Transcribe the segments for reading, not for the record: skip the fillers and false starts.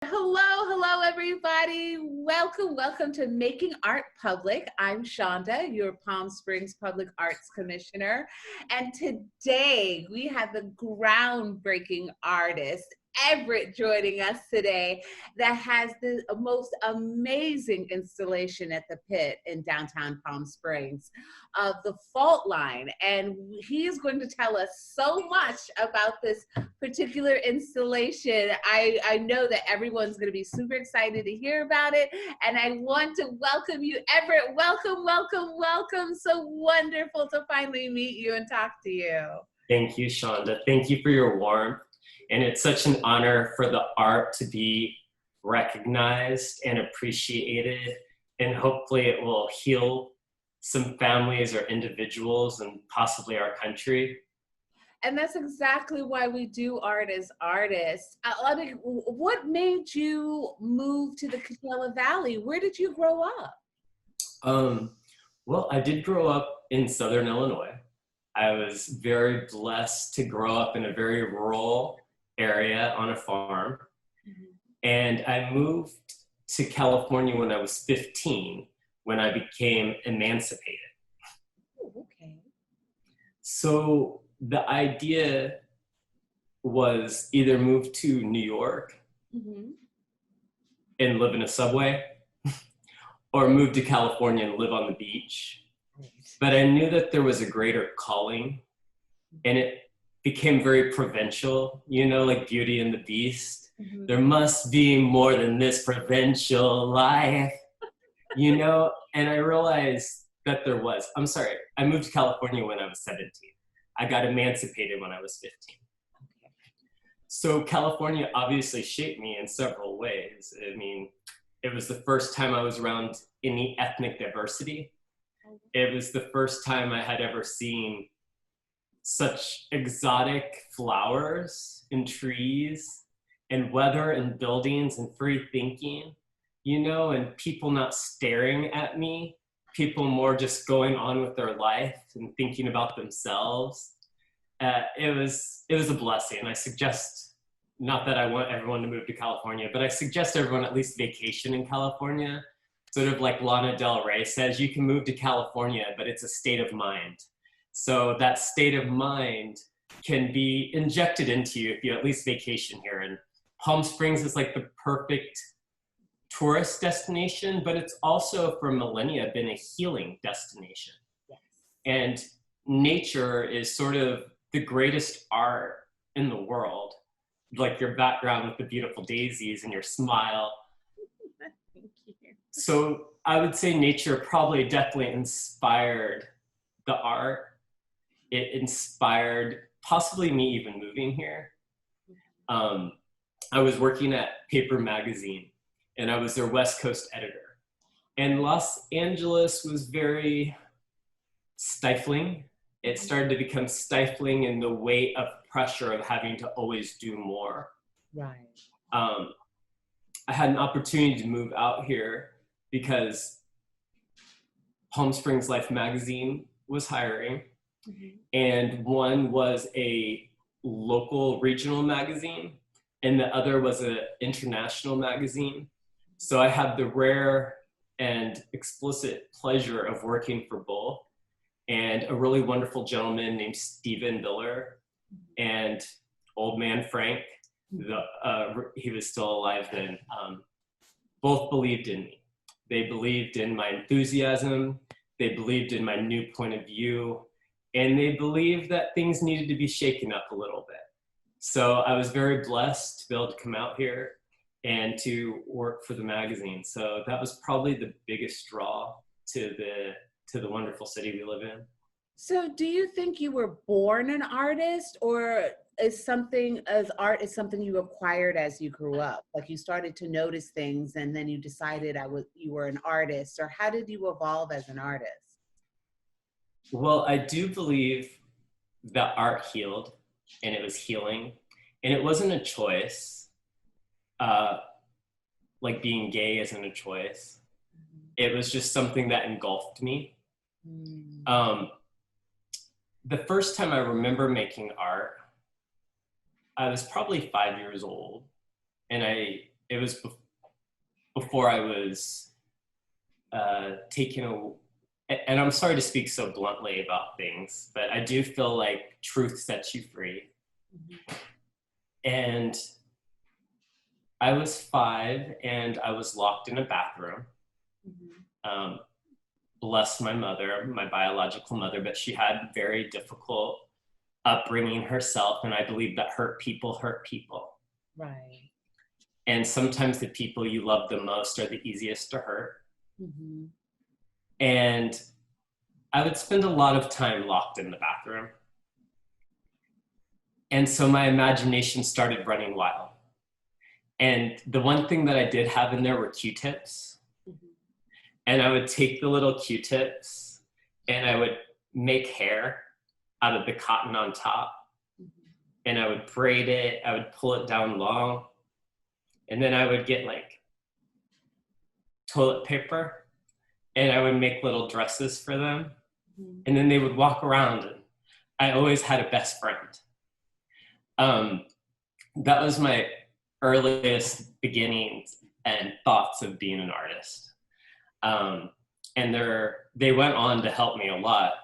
Hello, everybody. Welcome to Making Art Public. I'm Shonda, your Palm Springs Public Arts Commissioner. And today we have the groundbreaking artist, Everett, joining us today that has the most amazing installation at the Pit in downtown Palm Springs of the Fault Line. And he is going to tell us so much about this particular installation. I know that everyone's going to be super excited to hear about it. And I want to welcome you, Everett. Welcome. So wonderful to finally meet you and talk to you. Thank you, Shonda. Thank you for your warmth. And it's such an honor for the art to be recognized and appreciated. And hopefully it will heal some families or individuals and possibly our country. And that's exactly why we do art as artists. What made you move to the Coachella Valley? Where did you grow up? Well, I did grow up in Southern Illinois. I was very blessed to grow up in a very rural area on a farm. Mm-hmm. And I moved to California when I was 15, when I became emancipated. Oh, okay. So the idea was either move to New York mm-hmm. and live in a subway or move to California and live on the beach. Right. But I knew that there was a greater calling, and it became very provincial, like Beauty and the Beast. Mm-hmm. There must be more than this provincial life, and I realized that there was. I'm sorry, I moved to California when I was 17. I got emancipated when I was 15. Okay. So California obviously shaped me in several ways. I mean, it was the first time I was around any ethnic diversity. It was the first time I had ever seen such exotic flowers and trees and weather and buildings and free thinking, and people not staring at me, people more just going on with their life and thinking about themselves. It was a blessing. I suggest, not that I want everyone to move to California, but I suggest everyone at least vacation in California. Sort of like Lana Del Rey says, you can move to California, but it's a state of mind. So that state of mind can be injected into you if you at least vacation here. And Palm Springs is like the perfect tourist destination, but it's also for millennia been a healing destination. Yes. And nature is sort of the greatest art in the world. Like your background with the beautiful daisies and your smile. Thank you. So I would say nature probably definitely inspired the art. It inspired possibly me even moving here. I was working at Paper Magazine, and I was their West Coast editor. And Los Angeles was very stifling. It started to become stifling in the weight of pressure of having to always do more. Right. I had an opportunity to move out here because Palm Springs Life magazine was hiring. Mm-hmm. And one was a local regional magazine, and the other was an international magazine. So I had the rare and explicit pleasure of working for both, and a really wonderful gentleman named Stephen Biller and old man Frank, he was still alive then, both believed in me. They believed in my enthusiasm, they believed in my new point of view, and they believed that things needed to be shaken up a little bit. So I was very blessed to be able to come out here and to work for the magazine. So that was probably the biggest draw to the wonderful city we live in. So do you think you were born an artist, or is art something you acquired as you grew up? Like you started to notice things and then you decided you were an artist, or how did you evolve as an artist? Well, I do believe that art healed, and it was healing, and it wasn't a choice. Like being gay isn't a choice. Mm-hmm. It was just something that engulfed me. Mm. The first time I remember making art, I was probably 5 years old, and I it was before I was taken away. And I'm sorry to speak so bluntly about things, but I do feel like truth sets you free. Mm-hmm. And I was 5 and I was locked in a bathroom. Mm-hmm. Bless my mother, my biological mother, but she had very difficult upbringing herself. And I believe that hurt people. Right. And sometimes the people you love the most are the easiest to hurt. Mm-hmm. And I would spend a lot of time locked in the bathroom. And so my imagination started running wild. And the one thing that I did have in there were Q-tips. Mm-hmm. And I would take the little Q-tips and I would make hair out of the cotton on top. Mm-hmm. And I would braid it, I would pull it down long. And then I would get like toilet paper and I would make little dresses for them. Mm-hmm. And then they would walk around and I always had a best friend. That was my earliest beginnings and thoughts of being an artist. And they went on to help me a lot.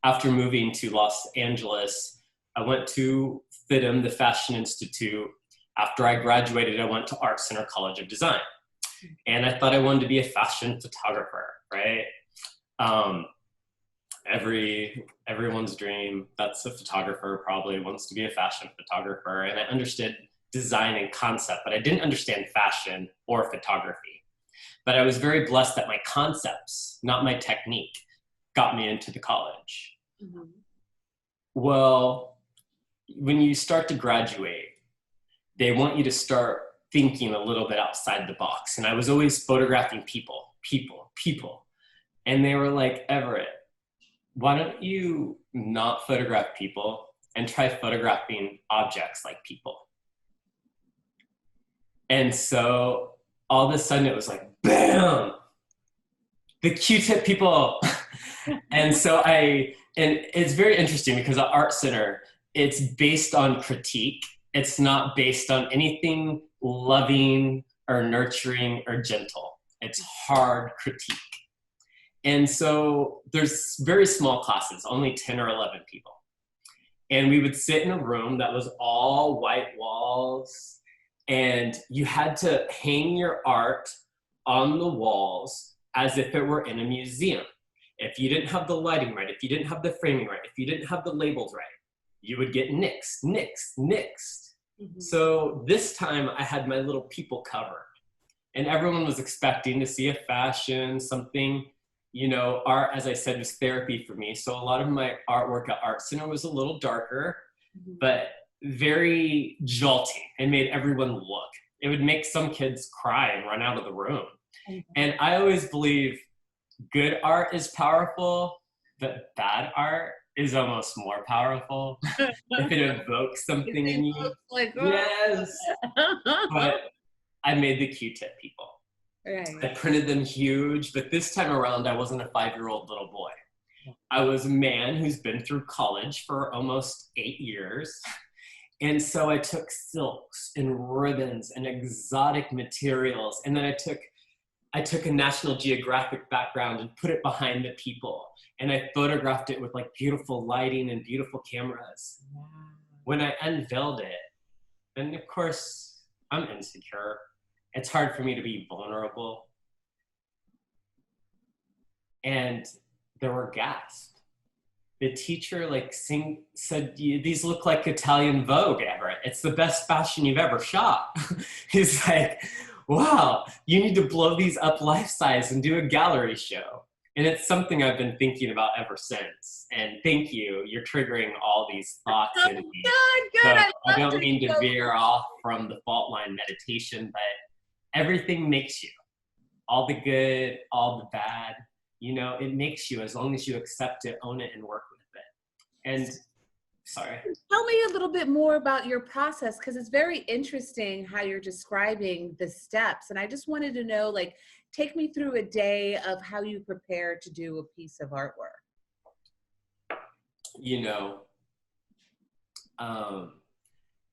After moving to Los Angeles, I went to FIDM, the Fashion Institute. After I graduated, I went to Art Center College of Design. And I thought I wanted to be a fashion photographer, right? Everyone's dream, that's a photographer, probably wants to be a fashion photographer. And I understood design and concept, but I didn't understand fashion or photography. But I was very blessed that my concepts, not my technique, got me into the college. Mm-hmm. Well, when you start to graduate, they want you to start thinking a little bit outside the box. And I was always photographing people. And they were like, Everett, why don't you not photograph people and try photographing objects like people? And so all of a sudden it was like, bam, the Q-tip people. And it's very interesting because at Art Center, it's based on critique. It's not based on anything loving or nurturing or gentle. It's hard critique. And so there's very small classes, only 10 or 11 people. And we would sit in a room that was all white walls, and you had to hang your art on the walls as if it were in a museum. If you didn't have the lighting right, if you didn't have the framing right, if you didn't have the labels right, you would get nixed. Mm-hmm. So this time I had my little people covered, and everyone was expecting to see a fashion, something. Art, as I said, was therapy for me. So a lot of my artwork at Art Center was a little darker, mm-hmm. but very jolting and made everyone look. It would make some kids cry and run out of the room. Mm-hmm. And I always believe good art is powerful, but bad art is almost more powerful if it evokes something in you. Like, yes. But I made the Q-tip people. Right. I printed them huge, but this time around, I wasn't a 5-year-old little boy. I was a man who's been through college for almost 8 years. And so I took silks and ribbons and exotic materials. And then I took a National Geographic background and put it behind the people. And I photographed it with like beautiful lighting and beautiful cameras. Wow. When I unveiled it, and of course, I'm insecure. It's hard for me to be vulnerable. And there were gasps. The teacher said, these look like Italian Vogue, Everett. It's the best fashion you've ever shot. He's like, wow, you need to blow these up life size and do a gallery show. And it's something I've been thinking about ever since. And thank you, you're triggering all these thoughts in me. Good. So I don't mean to veer off from the fault line meditation, but everything makes you. All the good, all the bad, it makes you as long as you accept it, own it, and work with it. And sorry. Tell me a little bit more about your process, because it's very interesting how you're describing the steps. And I just wanted to know, take me through a day of how you prepare to do a piece of artwork.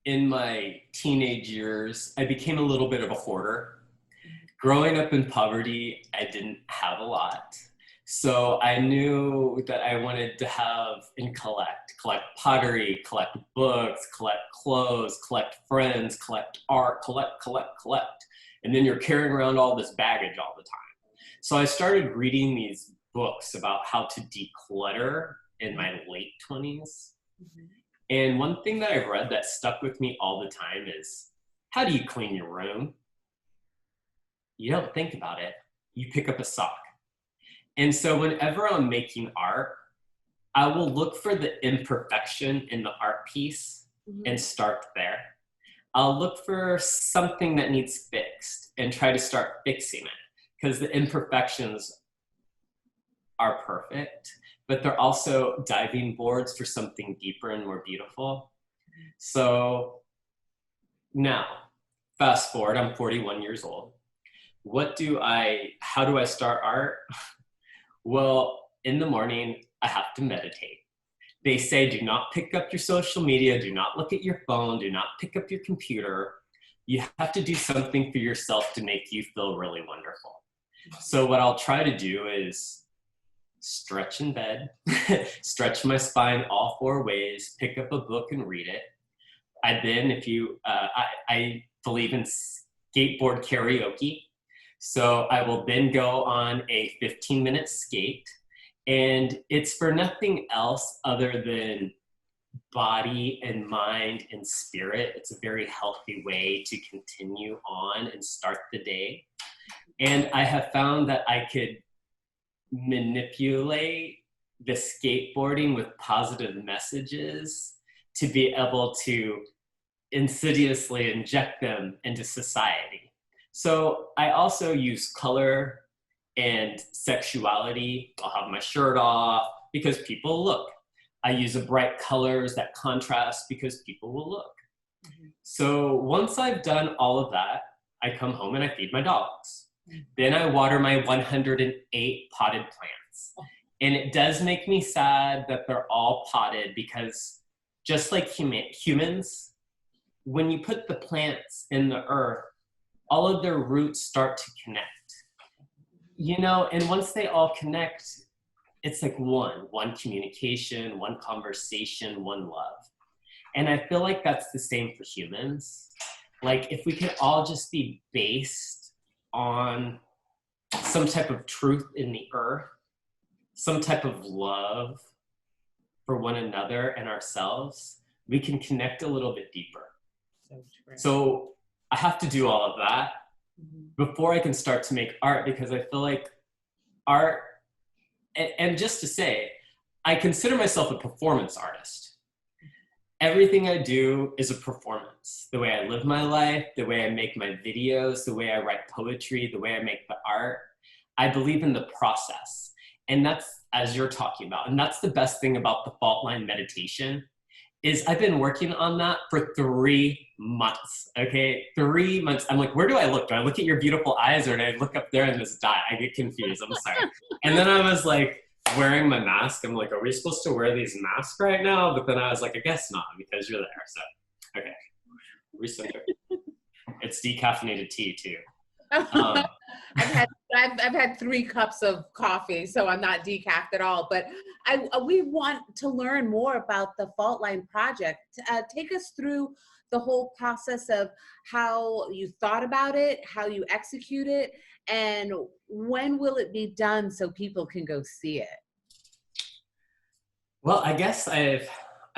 in my teenage years, I became a little bit of a hoarder. Growing up in poverty, I didn't have a lot. So I knew that I wanted to have and collect pottery, collect books, collect clothes, collect friends, collect art, collect. And then you're carrying around all this baggage all the time. So I started reading these books about how to declutter in my late 20s. Mm-hmm. And one thing that I've read that stuck with me all the time is, how do you clean your room? You don't think about it. You pick up a sock. And so whenever I'm making art, I will look for the imperfection in the art piece and start there. I'll look for something that needs fixed and try to start fixing it, because the imperfections are perfect, but they're also diving boards for something deeper and more beautiful. So now, fast forward, I'm 41 years old. How do I start art? Well, in the morning, I have to meditate. They say, do not pick up your social media, do not look at your phone, do not pick up your computer. You have to do something for yourself to make you feel really wonderful. So what I'll try to do is stretch in bed, stretch my spine all 4 ways, pick up a book and read it. I believe in skateboard karaoke. So I will then go on a 15-minute skate, and it's for nothing else other than body and mind and spirit. It's a very healthy way to continue on and start the day. And I have found that I could manipulate the skateboarding with positive messages to be able to insidiously inject them into society. So I also use color and sexuality. I'll have my shirt off because people look. I use bright colors that contrast because people will look. Mm-hmm. So once I've done all of that, I come home and I feed my dogs. Mm-hmm. Then I water my 108 potted plants. Oh. And it does make me sad that they're all potted, because just like humans, when you put the plants in the earth, all of their roots start to connect, and once they all connect, it's like one communication, one conversation, one love. And I feel like that's the same for humans. Like, if we could all just be based on some type of truth in the earth, some type of love for one another and ourselves, we can connect a little bit deeper. So I have to do all of that before I can start to make art, because I feel like art, and just to say, I consider myself a performance artist. Everything I do is a performance. The way I live my life, the way I make my videos, the way I write poetry, the way I make the art. I believe in the process. And that's, as you're talking about, and that's the best thing about the fault line meditation, is I've been working on that for 3 months, okay? 3 months. I'm like, where do I look? Do I look at your beautiful eyes, or do I look up there in this dot? I get confused, I'm sorry. And then I was like wearing my mask. I'm like, are we supposed to wear these masks right now? But then I was like, I guess not, because you're there, so. Okay, recenter. It's decaffeinated tea too. I've had 3 cups of coffee, so I'm not decaf at all. But we want to learn more about the Fault Line Project. Take us through the whole process of how you thought about it, how you execute it, and when will it be done so people can go see it? Well, I guess I've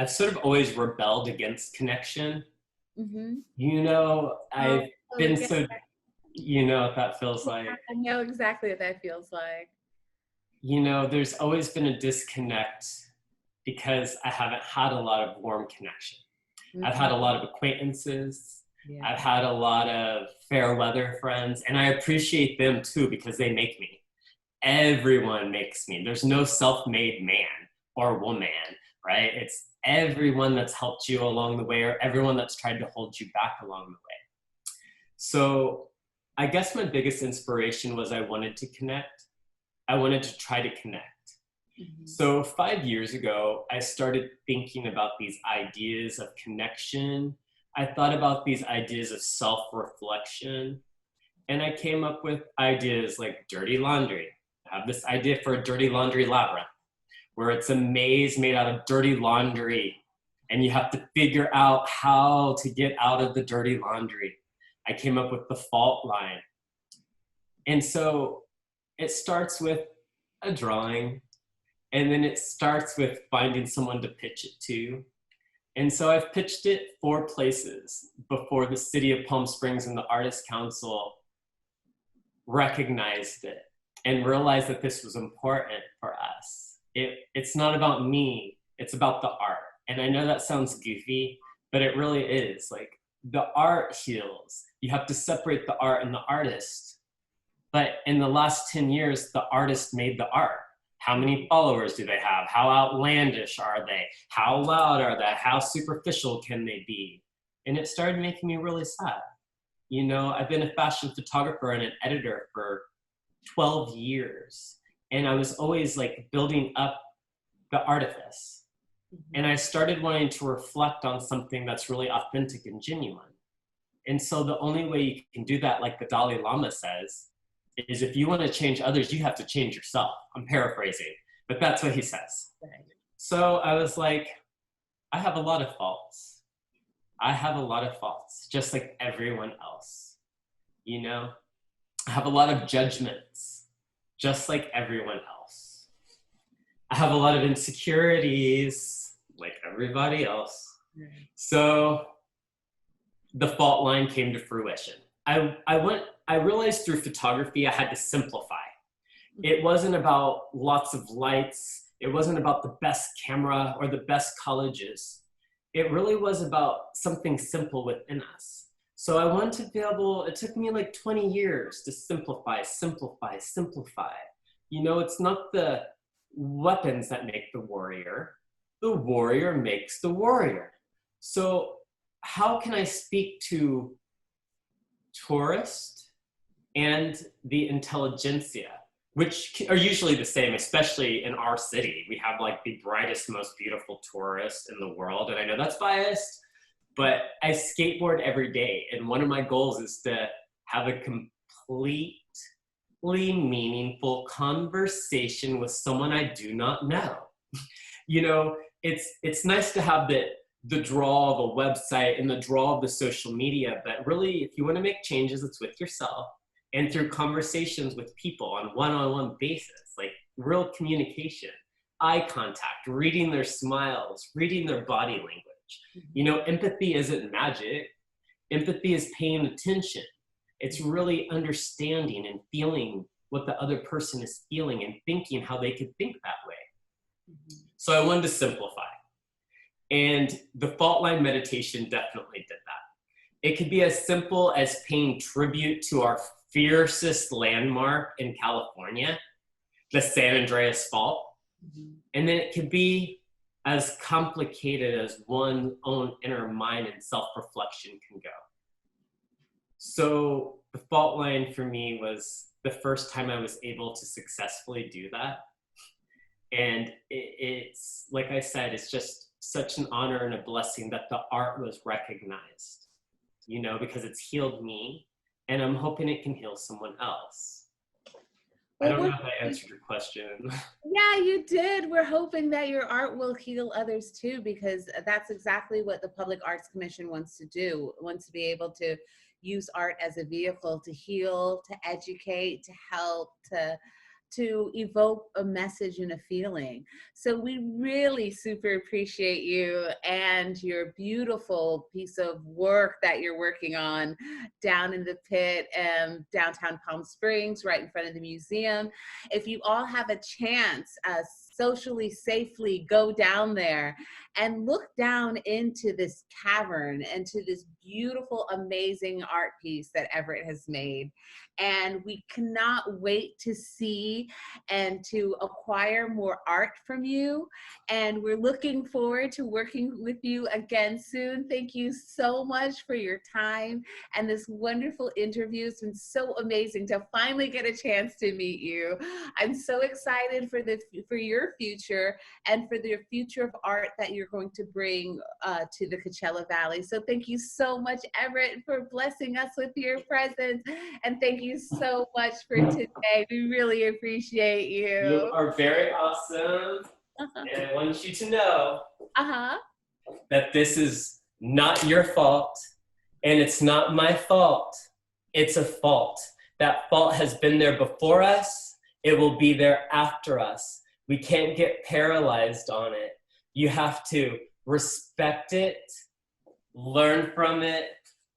sort of always rebelled against connection. Mm-hmm. I've been so. You know what that feels like. I know exactly what that feels like. There's always been a disconnect because I haven't had a lot of warm connection. Mm-hmm. I've had a lot of acquaintances. Yeah. I've had a lot of fair weather friends, and I appreciate them too, because they make me. Everyone makes me. There's no self-made man or woman, right? It's everyone that's helped you along the way, or everyone that's tried to hold you back along the way. So I guess my biggest inspiration was I wanted to connect. I wanted to try to connect. Mm-hmm. So 5 years ago, I started thinking about these ideas of connection. I thought about these ideas of self-reflection, and I came up with ideas like dirty laundry. I have this idea for a dirty laundry labyrinth, where it's a maze made out of dirty laundry, and you have to figure out how to get out of the dirty laundry. I came up with the fault line. And so it starts with a drawing, and then it starts with finding someone to pitch it to. And so I've pitched it 4 places before the city of Palm Springs and the Artists Council recognized it and realized that this was important for us. It's not about me, it's about the art. And I know that sounds goofy, but it really is. Like, the art heals. You have to separate the art and the artist. But in the last 10 years, the artist made the art. How many followers do they have? How outlandish are they? How loud are they? How superficial can they be? And it started making me really sad. You know, I've been a fashion photographer and an editor for 12 years. And I was always like building up the artifice. And I started wanting to reflect on something that's really authentic and genuine. And so the only way you can do that, like the Dalai Lama says, is if you want to change others, you have to change yourself. I'm paraphrasing, but that's what he says. So I was like, I have a lot of faults. I have a lot of faults, just like everyone else. You know, I have a lot of judgments, just like everyone else. I have a lot of insecurities, like everybody else. So the fault line came to fruition. I realized through photography I had to simplify. It wasn't about lots of lights. It wasn't about the best camera or the best colleges. It really was about something simple within us. So I wanted to be able, it took me like 20 years to simplify. You know, it's not the weapons that make the warrior makes the warrior. So how can I speak to tourists and the intelligentsia, which are usually the same, especially in our city? We have like the brightest, most beautiful tourists in the world. And I know that's biased, but I skateboard every day. And one of my goals is to have a completely meaningful conversation with someone I do not know. You know, it's nice to have the draw of a website and the draw of the social media, but really, if you want to make changes, it's with yourself and through conversations with people on one-on-one basis, like real communication, eye contact, reading their smiles, reading their body language. You know, empathy isn't magic. Empathy is paying attention. It's really understanding and feeling what the other person is feeling and thinking how they could think that way. So I wanted to simplify. And the fault line meditation definitely did that. It could be as simple as paying tribute to our fiercest landmark in California, the San Andreas Fault. And then it could be as complicated as one's own inner mind and self-reflection can go. So the fault line for me was the first time I was able to successfully do that. And it's, like I said, it's just such an honor and a blessing that the art was recognized, you know, because it's healed me and I'm hoping it can heal someone else. I don't know if I answered your question. Yeah, you did. We're hoping that your art will heal others too, because that's exactly what the Public Arts Commission wants to do. It wants to be able to use art as a vehicle to heal, to educate, to help, to evoke a message and a feeling. So we really super appreciate you and your beautiful piece of work that you're working on down in the pit, downtown Palm Springs, right in front of the museum. If you all have a chance, socially, safely go down there and look down into this cavern and to this beautiful, amazing art piece that Everett has made. And we cannot wait to see and to acquire more art from you. And we're looking forward to working with you again soon. Thank you so much for your time and this wonderful interview. It's been so amazing to finally get a chance to meet you. I'm so excited for your your future and for the future of art that you're going to bring to the Coachella Valley. So thank you so much, Everett, for blessing us with your presence. And thank you so much for today. We really appreciate you. You are very awesome. And I want you to know that this is not your fault, and it's not my fault. It's a fault. That fault has been there before us. It will be there after us. We can't get paralyzed on it. You have to respect it, learn from it,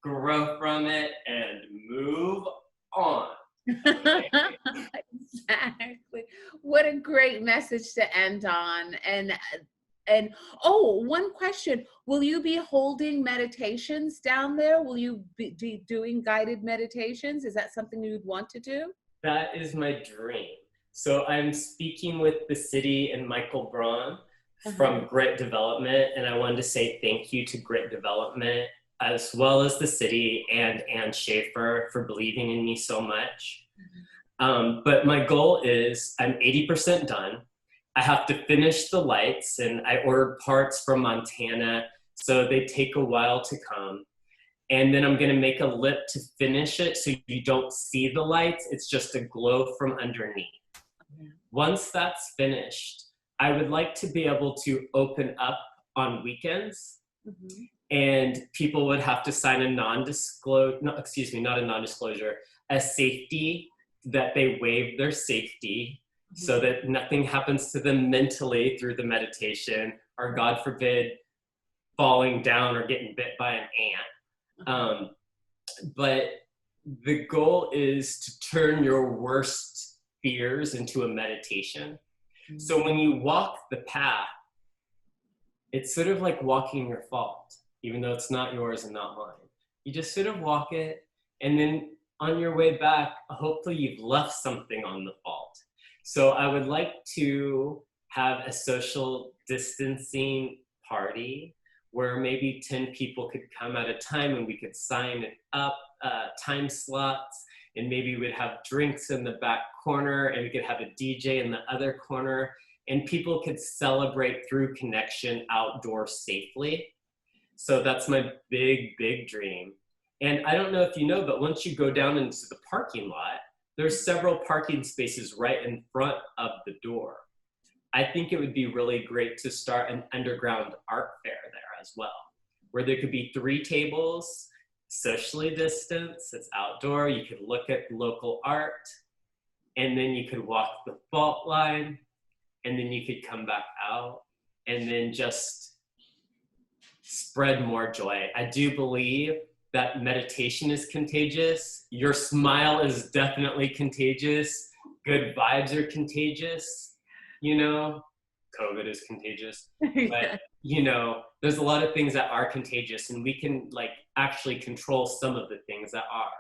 grow from it, and move on. Exactly. What a great message to end on. And oh, one question. Will you be holding meditations down there? Will you be doing guided meditations? Is that something you'd want to do? That is my dream. So I'm speaking with the city and Michael Braun from Grit Development, and I wanted to say thank you to Grit Development, as well as the city and Ann Schaefer for believing in me so much. But my goal is I'm 80% done. I have to finish the lights, and I ordered parts from Montana, so they take a while to come. And then I'm gonna make a lip to finish it so you don't see the lights, it's just a glow from underneath. Once that's finished, I would like to be able to open up on weekends, and people would have to sign a a safety that they waive their safety so that nothing happens to them mentally through the meditation, or God forbid, falling down or getting bit by an ant. But the goal is to turn your worst fears into a meditation. So when you walk the path, it's sort of like walking your fault, even though it's not yours and not mine. You just sort of walk it, and then on your way back, hopefully you've left something on the fault. So I would like to have a social distancing party where maybe 10 people could come at a time, and we could sign it up, time slots, and maybe we'd have drinks in the back corner, and we could have a DJ in the other corner, and people could celebrate through connection outdoors safely. So that's my big, big dream. And I don't know if you know, but once you go down into the parking lot, there's several parking spaces right in front of the door. I think it would be really great to start an underground art fair there as well, where there could be 3 tables, socially distanced, it's outdoor, you could look at local art, and then you could walk the fault line, and then you could come back out, and then just spread more joy. I do believe that meditation is contagious. Your smile is definitely contagious. Good vibes are contagious. You know, COVID is contagious, but you know, there's a lot of things that are contagious, and we can like actually control some of the things that are.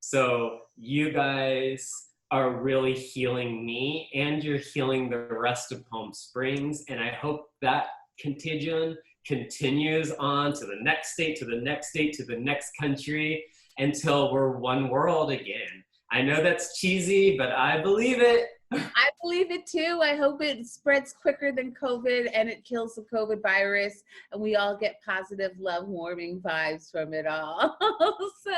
So you guys are really healing me, and you're healing the rest of Palm Springs, and I hope that contagion continues on to the next state, to the next state, to the next country, until we're one world again. I know that's cheesy, but I believe it. I believe it too. I hope it spreads quicker than COVID and it kills the COVID virus, and we all get positive, love, warming vibes from it all. So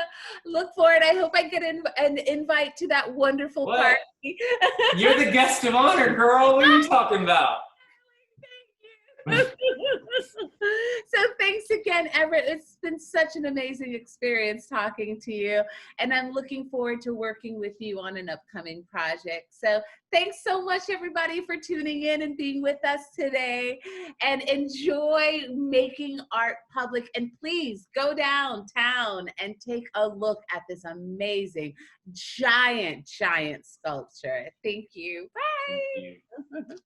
look forward. I hope I get an invite to that wonderful party. You're the guest of honor, girl. What are you talking about? So thanks again, Everett. It's been such an amazing experience talking to you, and I'm looking forward to working with you on an upcoming project. So thanks so much, everybody, for tuning in and being with us today, and enjoy making art public. And please go downtown and take a look at this amazing, giant sculpture. Thank you. Bye. Thank you.